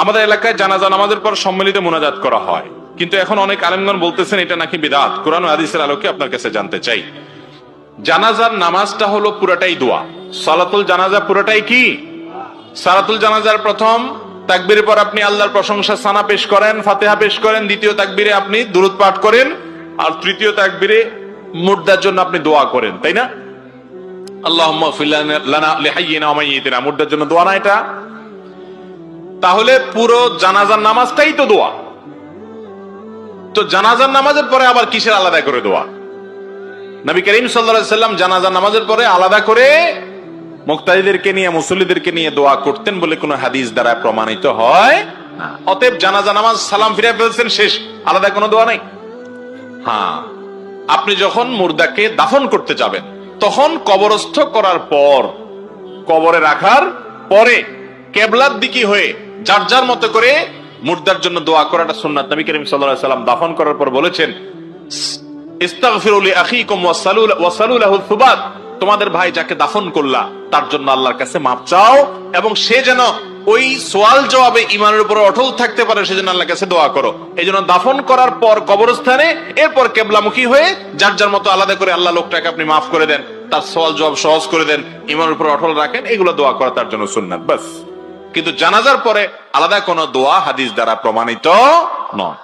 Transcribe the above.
আমাদের এলাকায় জানাজা নামাজের পর সম্মিলিত মোনাজাত করা হয়, কিন্তু এখন অনেক আলেমগণ বলতেছেন এটা নাকি বিদআত। কোরআন ও হাদিসের আলোকে আপনার কাছে জানতে চাই, জানাজার নামাজটা হলো পুরাটাই দোয়া। সালাতুল জানাজা পুরাটাই কি? সালাতুল জানাজার প্রথম তাকবীরের পর আপনি আল্লাহর প্রশংসা সানা পেশ করেন, ফাতিহা পেশ করেন, দ্বিতীয় তাকবীরে আপনি দুরূদ পাঠ করেন, আর তৃতীয় তাকবীরে মুর্দার জন্য আপনি দোয়া করেন, তাই না? আল্লাহুম্মা ইগফির লানা লিহাইয়িনা ওয়া মাইয়িতিনা, মুর্দার জন্য দোয়া না এটা? তাহলে পুরো জানাজার নামাজটাই তো দোয়া। তো জানাজার নামাজের পরে আবার কিসের আলাদা করে দোয়া? নবী করিম সাল্লাল্লাহু আলাইহি সাল্লাম জানাজার নামাজের পরে আলাদা করে মুক্তাদিদেরকে নিয়ে, মুসল্লিদেরকে নিয়ে দোয়া করতেন বলে কোন হাদিস দ্বারা প্রমাণিত হয় না। অতএব জানাজা নামাজ সালাম ফিরে ফেলছেন, শেষ, আলাদা কোনো দোয়া নাই। হ্যাঁ, আপনি যখন মুর্দাকে দাফন করতে যাবেন তখন কবরস্থ করার পর, কবরে রাখার পরে কেবলার দিকে হয়ে যার যার মতো করে মুর্দার জন্য দোয়া করাটা সুন্নাত। নবী করিম সাল্লাল্লাহু আলাইহি সাল্লাম দাফন করার পর বলেছেন, ইস্তাগফিরু লিআখিকুম ওয়াসালু লাহু সুবাত, তোমাদের ভাই যাকে দাফন করলা তার জন্য আল্লাহর কাছে মাপ চাও, এবং সে যেন ওই সওয়াল জবাবে ঈমানের উপর অটল থাকতে পারে সেজন্য আল্লাহর কাছে দোয়া করো। এইজন্য দাফন করার পর কবরস্থানে, এরপর কিবলামুখী হয়ে যার যার মতো আলাদা করে আল্লাহ লোকটাকে আপনি মাফ করে দেন, তার সওয়াল জবাব সহজ করে দেন, ঈমানের উপর অটল রাখেন, এগুলো দোয়া করা তার জন্য সুন্নাত, বাস। কিন্তু জানাজার পরে আলাদা কোনো দোয়া হাদিস দ্বারা প্রমাণিত নয়।